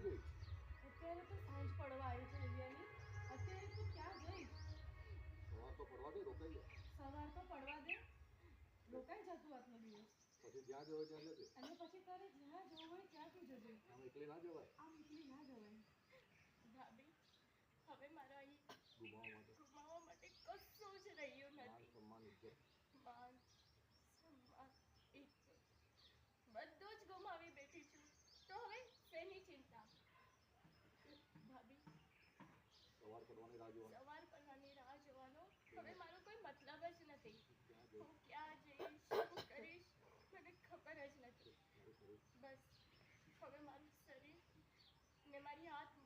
ગઈ? અત્યારે તો સાંજ પડવા આવી છે અહીંયા અત્યારે તું ક્યાં ગઈ? સવાર તો પડવા દે, રોકાઈ જા. સવાર તો પડવા દે, રોકાઈ જતું આજનો દિવસ. પછી જ્યાં જવાય ત્યાં જજે. અને પછી તારે જ્યાં જવું હોય ત્યાંથી જજે. આમ એકલી ના જવાય. આમ એકલી ના જવાય. ભાભી હવે મારા અહીં ગુમાવવા માટે કશું જ રહ્યું માન નથી. સન્માન ઇજ્જત માન સન્માન ઇજ્જત બધું જ ગુમાવી બેઠી છું. તો હવે શેની ચિંતા? ભાભી સવાર પડવાની રાહ જોવાની. સવાર પડવાની રાહ જોવાનો હવે મારો કોઈ મતલબ જ નથી. ક્યાં જઈશ? હું ક્યાં જઈશ, શું કરીશ, મને ખબર જ નથી. મારું શરીર બસ હવે મારું શરીર ને મારી હાથ